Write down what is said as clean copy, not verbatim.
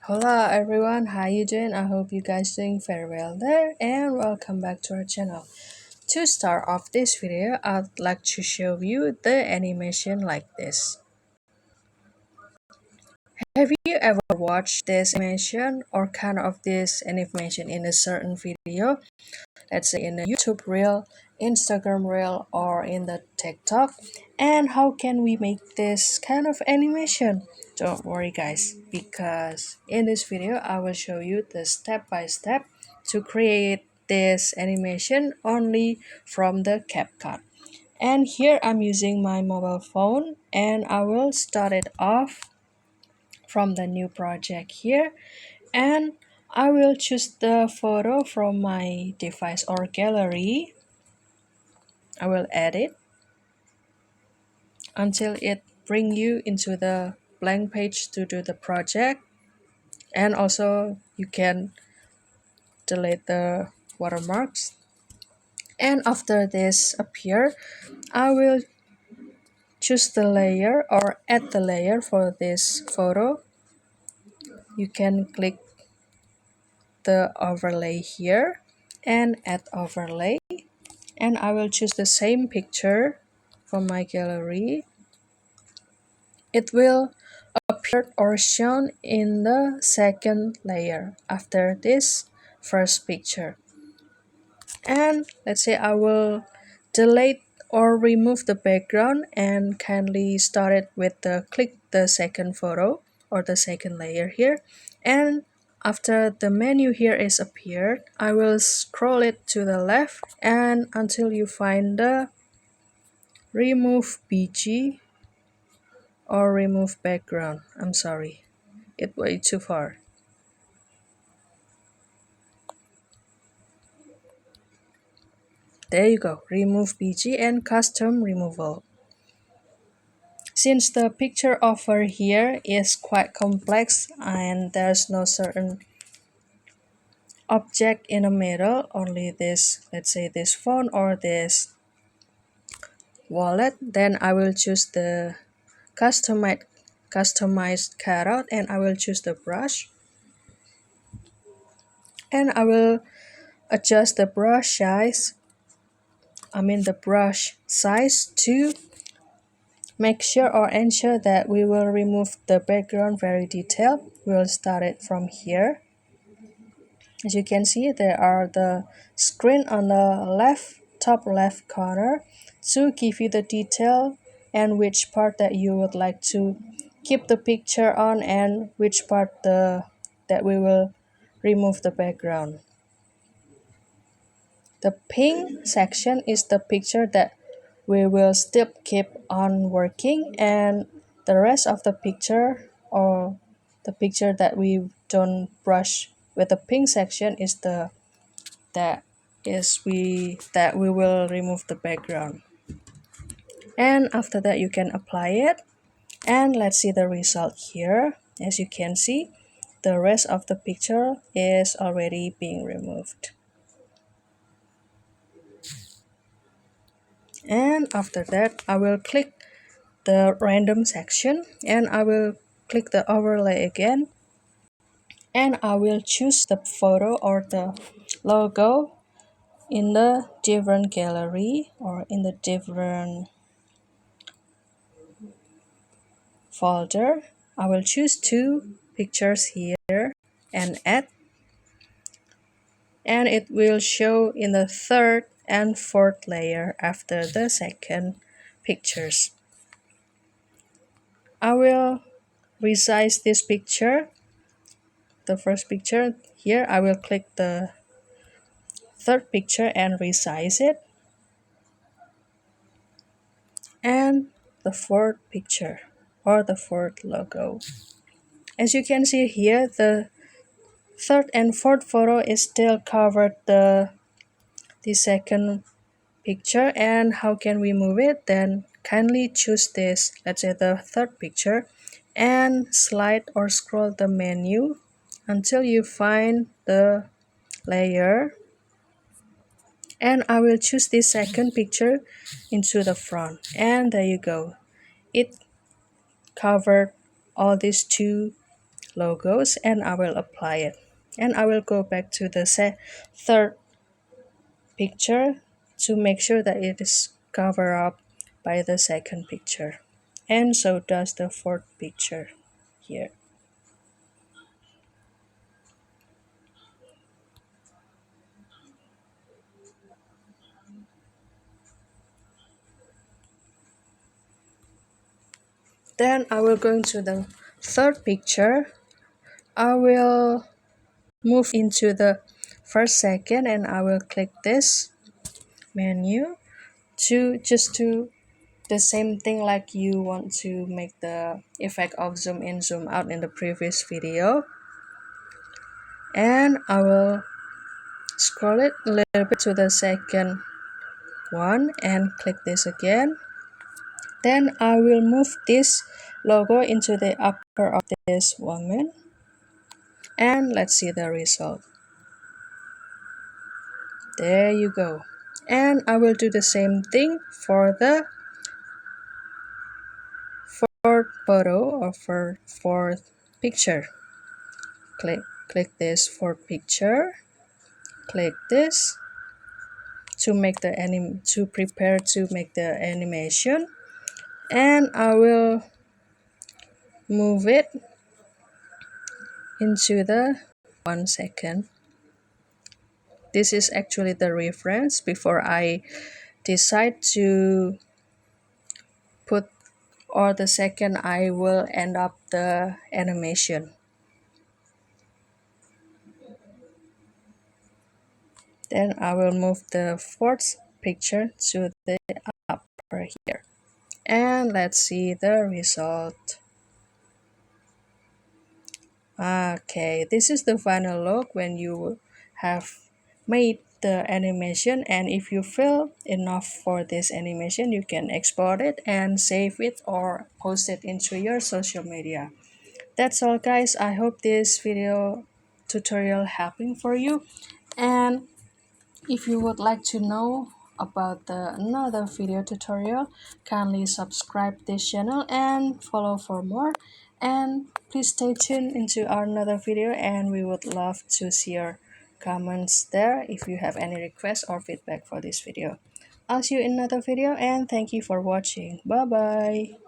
Hola everyone, how you doing? I hope you guys doing very well there and welcome back to our channel. To start off this video, I'd like to show you the animation like this. Have you ever watched this animation or kind of this animation in a certain video? Let's say in a YouTube reel, Instagram reel, or in the TikTok. And how can we make this kind of animation? Don't worry guys, because in this video I will show you the step by step to create this animation only from the CapCut. And here I'm using my mobile phone and I will start it off from the new project here, and I will choose the photo from my device or gallery. I will edit until it bring you into the blank page to do the project, and also you can delete the watermarks. And after this appear, I will choose the layer or add the layer for this photo. You can click the overlay here and add overlay, and I will choose the same picture from my gallery. It will appear or shown in the second layer after this first picture. And let's say I will delete or remove the background and kindly start it with the click the second photo or the second layer here. And after the menu here is appeared, I will scroll it to the left and until you find the remove BG or remove background. I'm sorry, it way too far. There you go, remove BG and custom removal. Since the picture over here is quite complex and there's no certain object in the middle, only this, let's say this phone or this wallet, then I will choose the customized cutout and I will choose the brush, and I will adjust the brush size to make sure or ensure that we will remove the background very detailed. We'll start it from here. As you can see, there are the screen on the top left corner to give you the detail and which part that you would like to keep the picture on and which part that we will remove the background. The pink section is the picture that we will still keep on working, and the rest of the picture or the picture that we don't brush with the pink section is the that we will remove the background. And after that you can apply it, and let's see the result here. As you can see, the rest of the picture is already being removed. And after that I will click the random section and I will click the overlay again, and I will choose the photo or the logo in the different gallery or in the different folder. I will choose two pictures here and add, and it will show in the third and fourth layer after the second pictures. I will resize this picture. The first picture here, I will click the third picture and resize it, and the fourth picture or the fourth logo. As you can see here, the third and fourth photo is still covered the second picture. And how can we move it? Then kindly choose this, let's say the third picture, and slide or scroll the menu until you find the layer, and I will choose this second picture into the front, and there you go, it covered all these two logos and I will apply it. And I will go back to the third picture to make sure that it is covered up by the second picture. And so does the fourth picture here. Then I will go into the third picture. I will move into the first second and I will click this menu to just to the same thing like you want to make the effect of zoom in zoom out in the previous video. And I will scroll it a little bit to the second one and click this again. Then I will move this logo into the upper of this woman and let's see the result. There you go. And I will do the same thing for the fourth photo or for fourth picture. Click this fourth picture. Click this to make the to prepare to make the animation, and I will move it into the 1 second. This is actually the reference before I decide to put or the second I will end up the animation. Then I will move the fourth picture to the upper here. And let's see the result. Okay, this is the final look when you have made the animation, and if you feel enough for this animation you can export it and save it or post it into your social media. That's all guys, I hope this video tutorial helping for you, and if you would like to know about the another video tutorial, kindly subscribe this channel and follow for more. And please stay tuned into our another video and we would love to see your comments there if you have any requests or feedback for this video. I'll see you in another video and thank you for watching. Bye bye.